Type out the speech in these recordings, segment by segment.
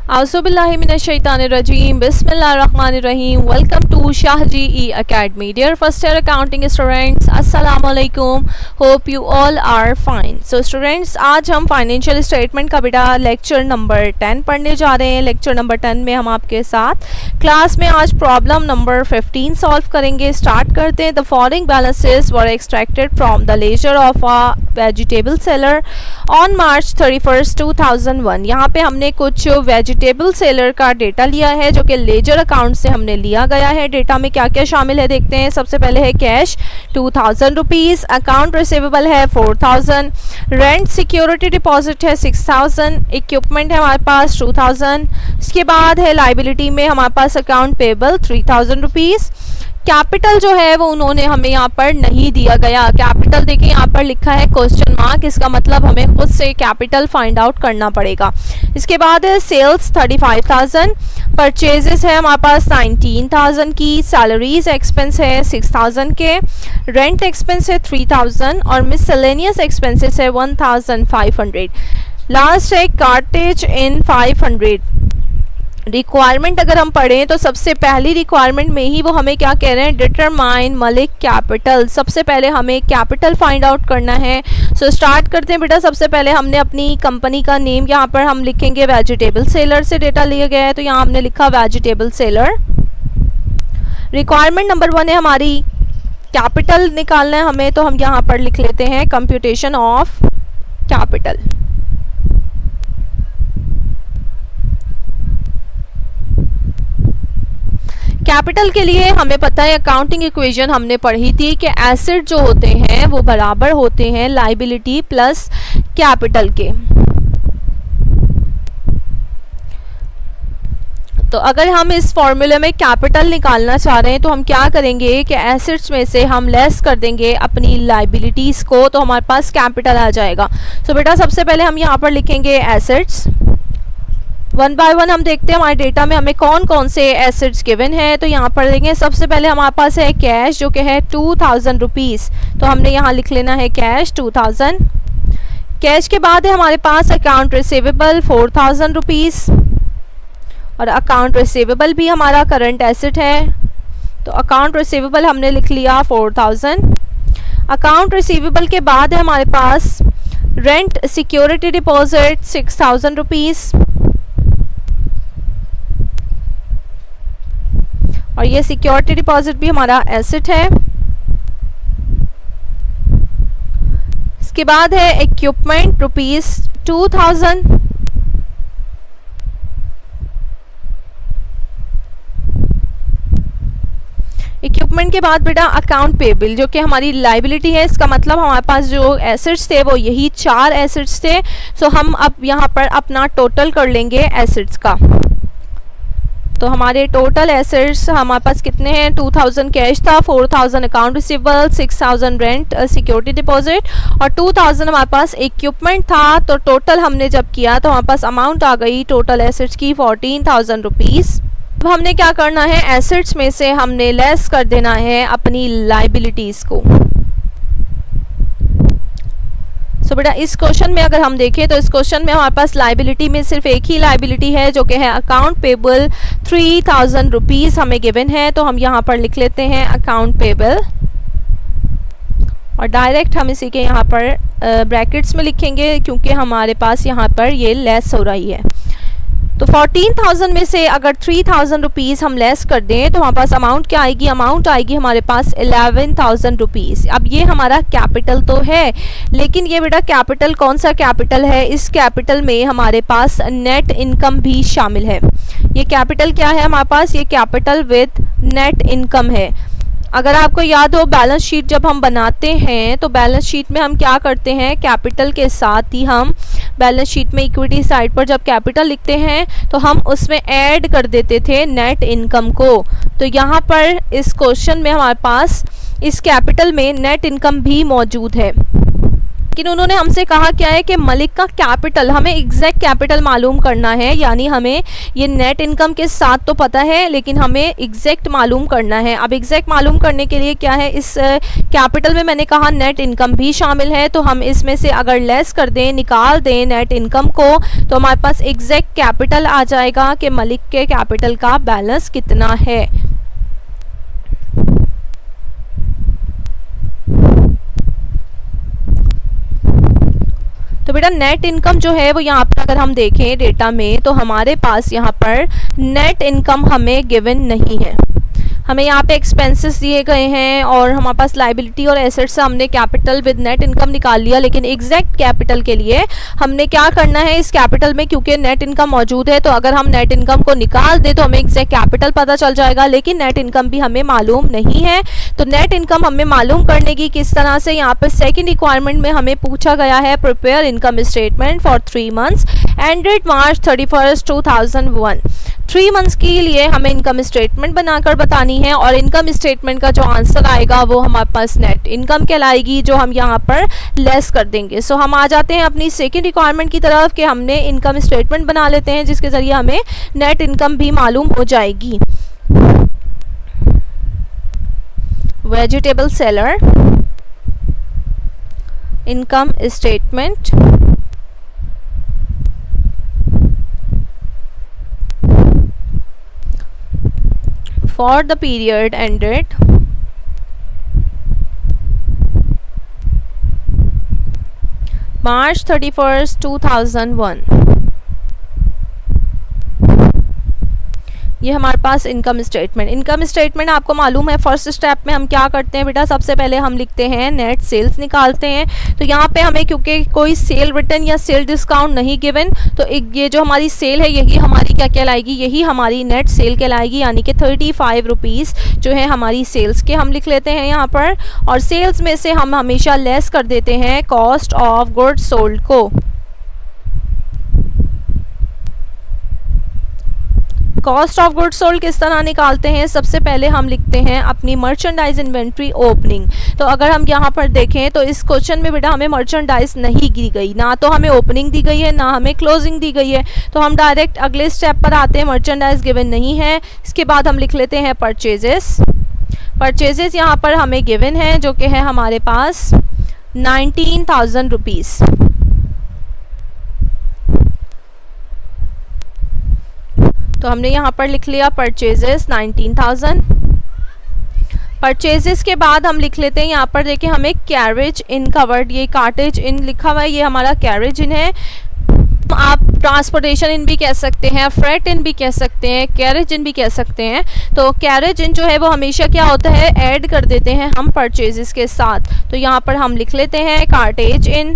Auzubillahiminash-shaytanir-rajim. Bismillahir-rahmanir-rahim. Welcome to Shah GE Academy. Dear first year accounting students, Assalamu alaikum. Hope you all are fine. So students, आज हम financial statement का बेटा lecture number 10 पढ़ने जा रहे हैं. Lecture number 10 में हम आपके साथ क्लास में आज प्रॉब्लम नंबर 15 सॉल्व करेंगे. स्टार्ट करते हैं. The following balances were extracted from the laser of a vegetable seller on March 31, 2001. यहाँ पे हमने कुछ वेजिटेबल सेलर का डेटा लिया है जो कि लेजर अकाउंट से हमने लिया गया है. डेटा में क्या क्या शामिल है देखते हैं. सबसे पहले है कैश 2000 रुपीज़, अकाउंट रिसीवेबल है 4000, रेंट सिक्योरिटी डिपॉजिट है 6000, इक्विपमेंट है हमारे पास 2000. इसके बाद है लाइबिलिटी में हमारे पास अकाउंट पेबल 3000 रुपीज़. कैपिटल जो है वो उन्होंने हमें यहाँ पर नहीं दिया गया. कैपिटल देखिए यहाँ पर लिखा है क्वेश्चन मार्क, इसका मतलब हमें खुद से कैपिटल फाइंड आउट करना पड़ेगा. इसके बाद है सेल्स 35,000, परचेजेस है हमारे पास 19,000 की, सैलरीज एक्सपेंस है 6,000 के, रेंट एक्सपेंस है 3,000 और मिसलेनियस एक्सपेंसेस है 1,500. लास्ट है कार्टेज इन 500. रिक्वायरमेंट अगर हम पढ़ें तो सबसे पहली रिक्वायरमेंट में ही वो हमें क्या कह रहे हैं, डिटरमाइन मलिक कैपिटल. सबसे पहले हमें कैपिटल फाइंड आउट करना है. सो स्टार्ट करते हैं बेटा. सबसे पहले हमने अपनी कंपनी का नेम यहाँ पर हम लिखेंगे. वेजिटेबल सेलर से डेटा लिया गया है तो यहाँ हमने लिखा वेजिटेबल सेलर. रिक्वायरमेंट नंबर 1 है हमारी कैपिटल निकालना है हमें, तो हम यहाँ पर लिख लेते हैं कंप्यूटेशन ऑफ कैपिटल. कैपिटल के लिए हमें पता है अकाउंटिंग इक्वेशन हमने पढ़ी थी कि एसेट जो होते हैं वो बराबर होते हैं लाइबिलिटी प्लस कैपिटल के. तो अगर हम इस फॉर्मूले में कैपिटल निकालना चाह रहे हैं तो हम क्या करेंगे कि एसेट्स में से हम लेस कर देंगे अपनी लाइबिलिटीज़ को, तो हमारे पास कैपिटल आ जाएगा. तो बेटा सबसे पहले हम यहाँ पर लिखेंगे एसेट्स. वन बाय वन हम देखते हैं हमारे डेटा में हमें कौन कौन से एसेट्स गिवन है. तो यहाँ पर देखेंगे सबसे पहले हमारे पास है कैश जो कि है 2000 रुपीज़, तो हमने यहाँ लिख लेना है कैश 2000. कैश के बाद है हमारे पास अकाउंट रिसीवेबल 4000 रुपीज़, और अकाउंट रिसीवेबल भी हमारा करंट एसेट है, तो अकाउंट रिसीवेबल हमने लिख लिया 4000. अकाउंट रिसीवेबल के बाद है हमारे पास रेंट सिक्योरिटी डिपॉजिट 6000 रुपीज़, और ये सिक्योरिटी डिपॉजिट भी हमारा एसेट है. इसके बाद है इक्विपमेंट रुपीज़ 2000. इक्विपमेंट के बाद बेटा अकाउंट पेबल जो कि हमारी लाइबिलिटी है. इसका मतलब हमारे पास जो एसेट्स थे वो यही 4 एसेट्स थे. सो हम अब यहाँ पर अपना टोटल कर लेंगे एसेट्स का. तो हमारे टोटल एसेट्स हमारे पास कितने हैं, 2000 कैश था, 4000 account receivable, 6000 rent security deposit और 2000 हमारे पास इक्विपमेंट था. तो टोटल हमने जब किया तो हमारे पास अमाउंट आ गई टोटल एसेट्स की 14,000 रुपीज़. अब हमने क्या करना है, एसेट्स में से हमने लेस कर देना है अपनी लाइबिलिटीज़ को. सो बेटा इस क्वेश्चन में अगर हम देखें तो इस क्वेश्चन में हमारे पास लाइबिलिटी में सिर्फ एक ही लाइबिलिटी है जो कि है अकाउंट पेबल 3000 रुपीज़ हमें गिवन है. तो हम यहाँ पर लिख लेते हैं अकाउंट पेबल, और डायरेक्ट हम इसी के यहाँ पर ब्रैकेट्स में लिखेंगे क्योंकि हमारे पास यहाँ पर ये लेस हो रही है. तो 14,000 में से अगर 3000 रुपीज़ हम लेस कर दें तो हमारे पास अमाउंट क्या आएगी, अमाउंट आएगी हमारे पास 11,000 रुपीज़. अब ये हमारा कैपिटल तो है, लेकिन ये बेटा कैपिटल कौन सा कैपिटल है, इस कैपिटल में हमारे पास नेट इनकम भी शामिल है. ये कैपिटल क्या है हमारे पास, ये कैपिटल विद नेट इनकम है. अगर आपको याद हो बैलेंस शीट जब हम बनाते हैं तो बैलेंस शीट में हम क्या करते हैं, कैपिटल के साथ ही हम बैलेंस शीट में इक्विटी साइड पर जब कैपिटल लिखते हैं तो हम उसमें ऐड कर देते थे नेट इनकम को. तो यहाँ पर इस क्वेश्चन में हमारे पास इस कैपिटल में नेट इनकम भी मौजूद है. लेकिन उन्होंने हमसे कहा क्या है कि मलिक का कैपिटल, हमें एग्जैक्ट कैपिटल मालूम करना है, यानी हमें ये नेट इनकम के साथ तो पता है लेकिन हमें एग्जैक्ट मालूम करना है। अब एग्जैक्ट मालूम करने के लिए क्या है, इस कैपिटल में मैंने कहा नेट इनकम भी शामिल है, तो हम इसमें से अगर लेस कर दें, निकाल दें नेट इनकम को, तो हमारे पास एग्जैक्ट कैपिटल आ जाएगा कि मलिक के कैपिटल का बैलेंस कितना है। तो बेटा नेट इनकम जो है वो यहाँ पर अगर हम देखें डेटा में, तो हमारे पास यहाँ पर नेट इनकम हमें गिवन नहीं है। हमें यहाँ पे एक्सपेंसेस दिए गए हैं और हमारे पास लाइबिलिटी और एसेट से हमने कैपिटल विद नेट इनकम निकाल लिया, लेकिन एग्जैक्ट कैपिटल के लिए हमने क्या करना है, इस कैपिटल में क्योंकि नेट इनकम मौजूद है तो अगर हम नेट इनकम को निकाल दें तो हमें एग्जैक्ट कैपिटल पता चल जाएगा, लेकिन नेट इनकम भी हमें मालूम नहीं है। तो नेट इनकम हमें मालूम करने की किस तरह से, यहाँ पर सेकेंड रिक्वायरमेंट में हमें पूछा गया है prepare income statement for 3 months ended March 31, 2001। 3 months के लिए हमें इनकम स्टेटमेंट बनाकर बतानी है और इनकम स्टेटमेंट का जो आंसर आएगा वो हमारे पास नेट इनकम कहलाएगी, जो हम यहाँ पर लेस कर देंगे। सो हम आ जाते हैं अपनी सेकंड रिक्वायरमेंट की तरफ कि हमने इनकम स्टेटमेंट बना लेते हैं जिसके ज़रिए हमें नेट इनकम भी मालूम हो जाएगी। Vegetable seller income statement for the period ended March 31st, 2001। ये हमारे पास इनकम स्टेटमेंट आपको मालूम है फर्स्ट स्टेप में हम क्या करते हैं बेटा, सबसे पहले हम लिखते हैं नेट सेल्स निकालते हैं। तो यहाँ पे हमें क्योंकि कोई सेल रिटर्न या सेल डिस्काउंट नहीं गिवन, तो ये जो हमारी सेल है यही हमारी क्या कहलाएगी, यही हमारी नेट सेल कहलाएगी, यानी कि 35 रुपीज़ जो है हमारी सेल्स के हम लिख लेते हैं यहाँ पर। और सेल्स में से हम हमेशा लेस कर देते हैं कॉस्ट ऑफ गुड्स सोल्ड को। कॉस्ट ऑफ गुड्स सोल्ड किस तरह निकालते हैं, सबसे पहले हम लिखते हैं अपनी मर्चेंडाइज इन्वेंट्री ओपनिंग। तो अगर हम यहाँ पर देखें तो इस क्वेश्चन में बेटा हमें मर्चेंडाइज नहीं दी गई, ना तो हमें ओपनिंग दी गई है ना हमें क्लोजिंग दी गई है, तो हम डायरेक्ट अगले स्टेप पर आते हैं, मर्चेंडाइज गिवन नहीं है। इसके बाद हम लिख लेते हैं परचेजेस यहाँ पर हमें गिवन है जो कि है हमारे पास 19,000 रुपीज़। तो हमने यहाँ पर लिख लिया परचेजेस 19,000। परचेजेस के बाद हम लिख लेते हैं यहाँ पर देखिए हमें कैरेज इन कवर्ड, ये कार्टेज इन लिखा हुआ है, ये हमारा कैरेज इन है। आप ट्रांसपोर्टेशन इन भी कह सकते हैं, फ्रेट इन भी कह सकते हैं, कैरेज इन भी कह सकते हैं। तो कैरेज इन जो है वो हमेशा क्या होता है, ऐड कर देते हैं हम परचेजेस के साथ। तो यहाँ पर हम लिख लेते हैं कार्टेज इन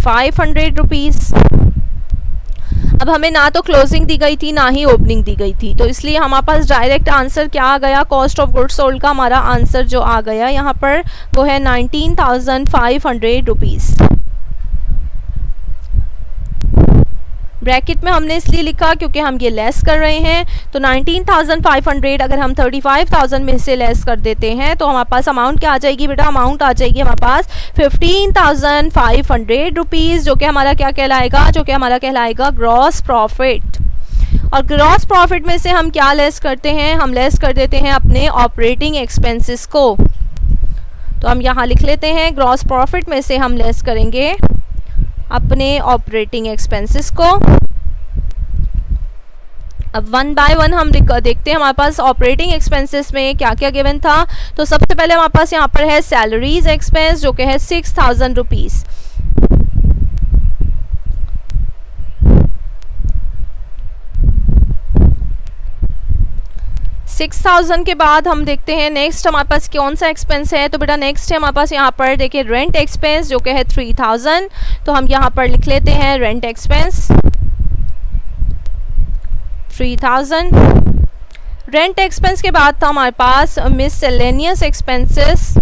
500 रुपीज़। अब हमें ना तो क्लोजिंग दी गई थी ना ही ओपनिंग दी गई थी, तो इसलिए हमारे पास डायरेक्ट आंसर क्या आ गया, कॉस्ट ऑफ गुड्स सोल्ड का हमारा आंसर जो आ गया यहाँ पर वो है 19,500 रुपीज़। ब्रैकेट में हमने इसलिए लिखा क्योंकि हम ये लेस कर रहे हैं। तो 19,500 अगर हम 35,000 में से लेस कर देते हैं तो हमारे पास अमाउंट क्या आ जाएगी बेटा, अमाउंट आ जाएगी हमारे पास 15,500 रुपीज़, जो कि हमारा क्या कहलाएगा, जो कि हमारा कहलाएगा ग्रॉस प्रॉफिट। और ग्रॉस प्रॉफिट में से हम क्या लेस करते हैं, हम लेस कर देते हैं अपने ऑपरेटिंग एक्सपेंसेस को। तो हम यहाँ लिख लेते हैं ग्रॉस प्रॉफिट में से हम लेस करेंगे अपने ऑपरेटिंग एक्सपेंसेस को। अब वन बाय वन हम देखते हैं हमारे पास ऑपरेटिंग एक्सपेंसेस में क्या क्या गिवन था। तो सबसे पहले हमारे पास यहाँ पर है सैलरीज एक्सपेंस जो कि है 6,000 रुपीज़। $6,000 के बाद हम देखते हैं नेक्स्ट हमारे पास कौन सा एक्सपेंस है। तो बेटा नेक्स्ट है हमारे पास यहाँ पर देखिए रेंट एक्सपेंस जो कि है 3,000। तो हम यहाँ पर लिख लेते हैं रेंट एक्सपेंस 3,000। रेंट एक्सपेंस के बाद था हमारे पास मिसलेनियस एक्सपेंसेस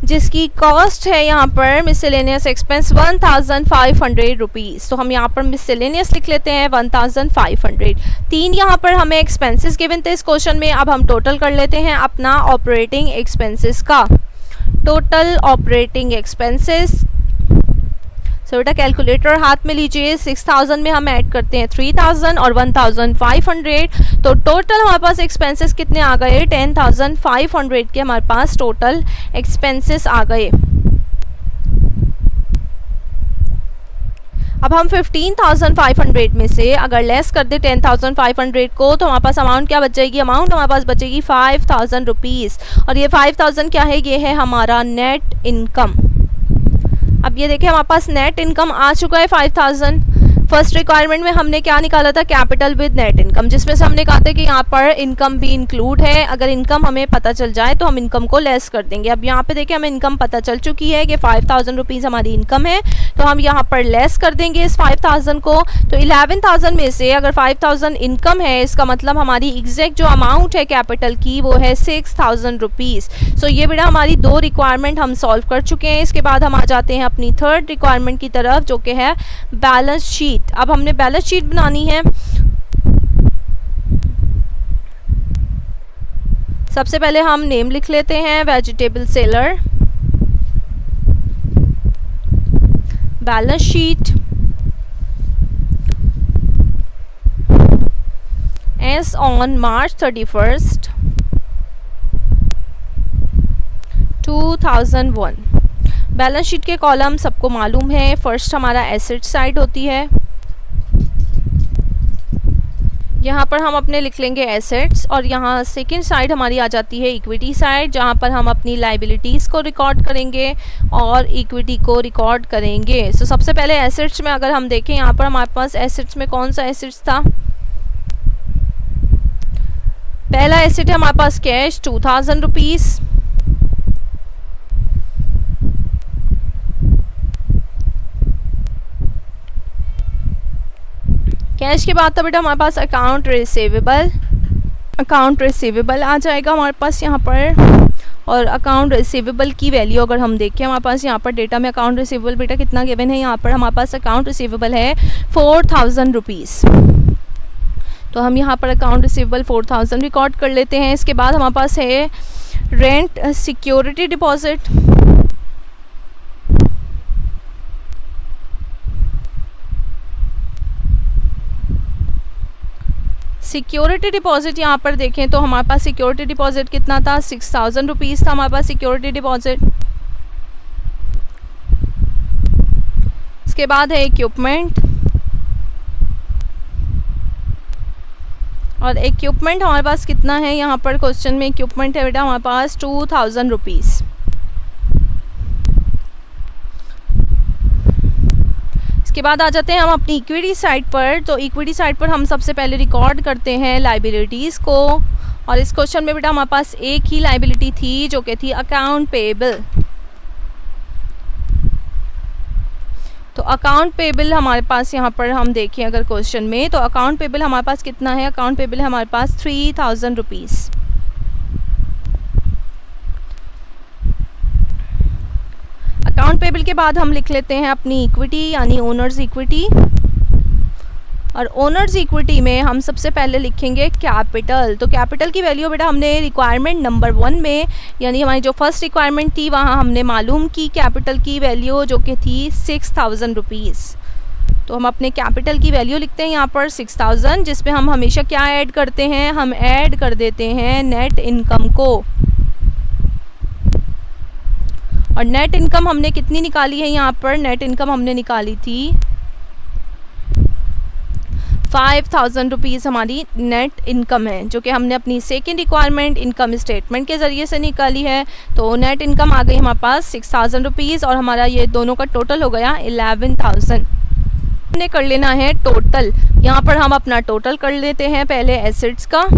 जिसकी कॉस्ट है यहाँ पर मिसलेनियस एक्सपेंस 1,500 रुपीज़। तो हम यहाँ पर मिसलेनियस लिख लेते हैं 1,500। 3 यहाँ पर हमें एक्सपेंसेस गिवन थे इस क्वेश्चन में। अब हम टोटल कर लेते हैं अपना ऑपरेटिंग एक्सपेंसेस का। Total operating expenses. सो बेटा कैलकुलेटर हाथ में लीजिए, 6000 में हम ऐड करते हैं 3000 और 1500, तो टोटल हमारे पास एक्सपेंसेस कितने आ गए, 10500 के हमारे पास टोटल एक्सपेंसेस आ गए। अब हम 15,500 में से अगर लेस कर दे 10,500 को, तो हमारे पास अमाउंट क्या बच जाएगी, अमाउंट हमारे पास बचेगी 5,000 रुपीज़। और ये 5,000 क्या है, ये है हमारा नेट इनकम। अब ये देखिए हमारे पास नेट इनकम आ चुका है 5,000। फर्स्ट रिक्वायरमेंट में हमने क्या निकाला था, कैपिटल विद नेट इनकम, जिसमें से हमने कहा था कि यहाँ पर इनकम भी इंक्लूड है। अगर इनकम हमें पता चल जाए तो हम इनकम को लेस कर देंगे। अब यहाँ पे देखिए हमें इनकम पता चल चुकी है कि 5,000 रुपीज़ हमारी इनकम है, तो हम यहाँ पर लेस कर देंगे इस 5,000 को। तो 11,000 में से अगर 5,000 इनकम है, इसका मतलब हमारी एग्जैक्ट जो अमाउंट है कैपिटल की वो है 6,000 रुपीज़। सो ये बेटा हमारी 2 रिक्वायरमेंट हम सॉल्व कर चुके हैं। इसके बाद हम आ जाते हैं अपनी थर्ड रिक्वायरमेंट की तरफ, जो कि है बैलेंस शीट। अब हमने बैलेंस शीट बनानी है। सबसे पहले हम नेम लिख लेते हैं, vegetable seller, balance sheet as on March 31st, 2001। Balance sheet के कॉलम सबको मालूम है। फर्स्ट हमारा एसेट साइड होती है, यहाँ पर हम अपने लिख लेंगे एसेट्स, और यहाँ सेकंड साइड हमारी आ जाती है इक्विटी साइड, जहाँ पर हम अपनी लाइबिलिटीज़ को रिकॉर्ड करेंगे और इक्विटी को रिकॉर्ड करेंगे। सो सबसे पहले एसेट्स में अगर हम देखें, यहाँ पर हमारे पास एसेट्स में कौन सा एसेट्स था, पहला एसेट है हमारे पास कैश 2,000 रुपीज़। कैश के बाद तो बेटा हमारे पास अकाउंट रिसीवेबल आ जाएगा हमारे पास यहाँ पर। और अकाउंट रिसीवेबल की वैल्यू अगर हम देखें, हमारे पास यहाँ पर डेटा में अकाउंट रिसीवेबल बेटा कितना गिवन है, यहाँ पर हमारे पास अकाउंट रिसीवेबल है 4,000 रुपीज़। तो हम यहाँ पर अकाउंट रिसीवेबल 4,000 रिकॉर्ड कर लेते हैं। इसके बाद हमारे पास है rent security deposit. Security deposit यहाँ पर देखें तो हमारे पास सिक्योरिटी डिपॉजिट कितना था, 6,000 रुपीज़ था हमारे पास सिक्योरिटी डिपॉजिट। इसके बाद है इक्विपमेंट, और इक्विपमेंट हमारे पास कितना है, यहाँ पर क्वेश्चन में इक्विपमेंट है बेटा हमारे पास 2,000 रुपीज़। इसके बाद आ जाते हैं हम अपनी इक्विटी साइड पर। तो इक्विटी साइड पर हम सबसे पहले रिकॉर्ड करते हैं लाइबिलिटीज़ को, और इस क्वेश्चन में बेटा हमारे पास एक ही लाइबिलिटी थी जो कि थी अकाउंट पेएबल। तो अकाउंट पेएबल हमारे पास यहाँ पर हम देखें अगर क्वेश्चन में, तो अकाउंट पेएबल हमारे पास कितना है, अकाउंट पेएबल है हमारे पास 3,000 रुपीज़। अकाउंट पेएबल के बाद हम लिख लेते हैं अपनी इक्विटी यानी ओनर्स इक्विटी, और ओनर्स इक्विटी में हम सबसे पहले लिखेंगे कैपिटल। तो कैपिटल की वैल्यू बेटा हमने रिक्वायरमेंट नंबर 1 में, यानी हमारी जो फर्स्ट रिक्वायरमेंट थी वहाँ हमने मालूम की कैपिटल की वैल्यू जो कि थी 6,000 रुपीज़। तो हम अपने कैपिटल की वैल्यू लिखते हैं यहाँ पर 6,000, जिसमें हम हमेशा क्या ऐड करते हैं, हम ऐड कर देते हैं नेट इनकम को। और नेट इनकम हमने कितनी निकाली है, यहाँ पर नेट इनकम हमने निकाली थी 5,000 रुपीज़ हमारी नेट इनकम है, जो कि हमने अपनी सेकंड रिक्वायरमेंट इनकम स्टेटमेंट के ज़रिए से निकाली है। तो नेट इनकम आ गई हमारे पास 6,000 रुपीज़, और हमारा ये दोनों का टोटल हो गया 11,000। हमने कर लेना है टोटल, यहाँ पर हम अपना टोटल कर लेते हैं पहले एसेट्स का।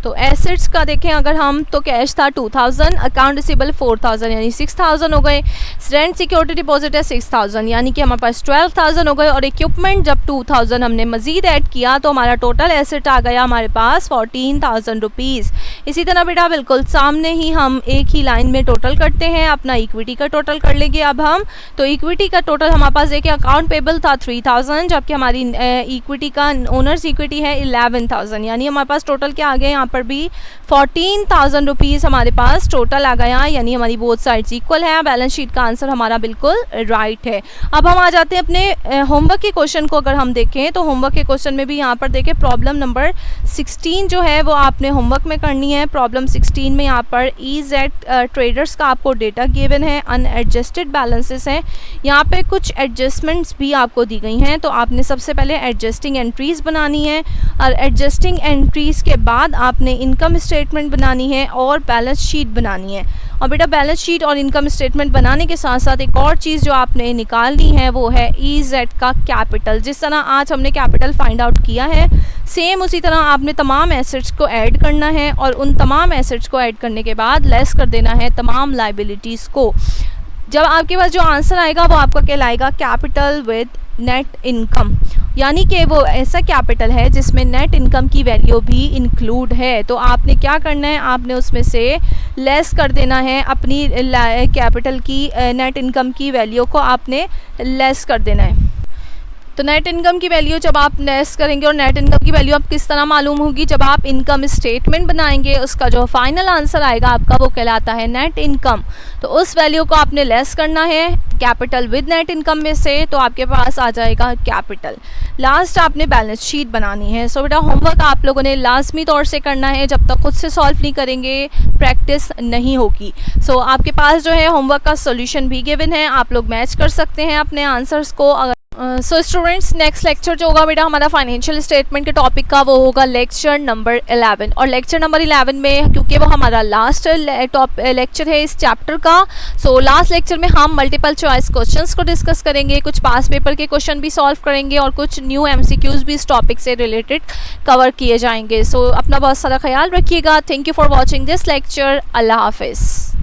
तो एसेट्स का देखें अगर हम, तो कैश था 2,000, अकाउंट रिसीवेबल 4,000 यानी 6,000 हो गए। रेंट सिक्योरिटी डिपॉजिट है 6,000 यानी कि हमारे पास 12,000 हो गए, और इक्विपमेंट जब 2,000 हमने मज़ीद ऐड किया तो हमारा टोटल एसेट आ गया हमारे पास 14,000 रुपीज़। इसी तरह बेटा बिल्कुल सामने ही हम एक ही लाइन में टोटल करते हैं, अपना इक्विटी का टोटल कर लेंगे अब हम। तो इक्विटी का टोटल हमारे पास देखिए अकाउंट पेएबल था 3,000, जबकि हमारी इक्विटी का ओनर्स इक्विटी है 11,000, यानी हमारे पास टोटल क्या आ गया यहाँ पर भी 14,000 रुपीज़ हमारे पास टोटल आ गया, यानी हमारी बोथ साइड्स इक्वल है। बैलेंस शीट का आंसर हमारा बिल्कुल राइट है। अब हम आ जाते हैं अपने होमवर्क के क्वेश्चन को। अगर हम देखें तो होमवर्क के क्वेश्चन में भी यहाँ पर देखें प्रॉब्लम नंबर 16 जो है वो आपने होमवर्क में करनी है। प्रॉब्लम 16 में यहाँ पर EZ ट्रेडर्स का आपको डेटा गिवन है, अनएडजस्टेड बैलेंसेस हैं, यहाँ पे कुछ एडजस्टमेंट्स भी आपको दी गई हैं। तो आपने सबसे पहले एडजस्टिंग एंट्रीज़ बनानी है और एडजस्टिंग एंट्रीज़ के बाद आपने इनकम स्टेटमेंट बनानी है और बैलेंस शीट बनानी है। और बेटा बैलेंस शीट और इनकम स्टेटमेंट बनाने के साथ साथ एक और चीज़ जो आपने निकालनी है वो है EZ का कैपिटल। जिस तरह आज हमने कैपिटल फाइंड आउट किया है, सेम उसी तरह आपने तमाम एसेट्स को ऐड करना है और उन तमाम एसेट्स को ऐड करने के बाद लेस कर देना है तमाम लाइबिलिटीज़ को। जब आपके पास जो आंसर आएगा वो आपका कहलाएगा कैपिटल विद नेट इनकम, यानी कि वो ऐसा कैपिटल है जिसमें नेट इनकम की वैल्यू भी इंक्लूड है। तो आपने क्या करना है, आपने उसमें से लेस कर देना है अपनी कैपिटल की नेट इनकम की वैल्यू को आपने लेस कर देना है। तो नेट इनकम की वैल्यू जब आप लेस करेंगे, और नेट इनकम की वैल्यू आप किस तरह मालूम होगी, जब आप इनकम स्टेटमेंट बनाएंगे उसका जो फाइनल आंसर आएगा आपका वो कहलाता है नेट इनकम। तो उस वैल्यू को आपने लेस करना है कैपिटल विद नेट इनकम में से, तो आपके पास आ जाएगा कैपिटल। लास्ट आपने बैलेंस शीट बनानी है। सो बेटा होमवर्क आप लोगों ने लाजमी तौर से करना है, जब तक खुद से सॉल्व नहीं करेंगे प्रैक्टिस नहीं होगी। सो आपके पास जो है होमवर्क का सोल्यूशन भी गिवन है, आप लोग मैच कर सकते हैं अपने आंसर्स को। सो स्टूडेंट्स नेक्स्ट लेक्चर जो होगा बेटा हमारा फाइनेंशियल स्टेटमेंट के टॉपिक का वो होगा लेक्चर नंबर 11। और लेक्चर नंबर 11 में क्योंकि वो हमारा लास्ट लेक्चर है इस चैप्टर का, सो लास्ट लेक्चर में हम मल्टीपल चॉइस क्वेश्चंस को डिस्कस करेंगे, कुछ पास पेपर के क्वेश्चन भी सॉल्व करेंगे और कुछ न्यू MCQs भी इस टॉपिक से रिलेटेड कवर किए जाएंगे। सो अपना बहुत सारा ख्याल रखिएगा। Thank you for watching this lecture. Allah हाफिज़।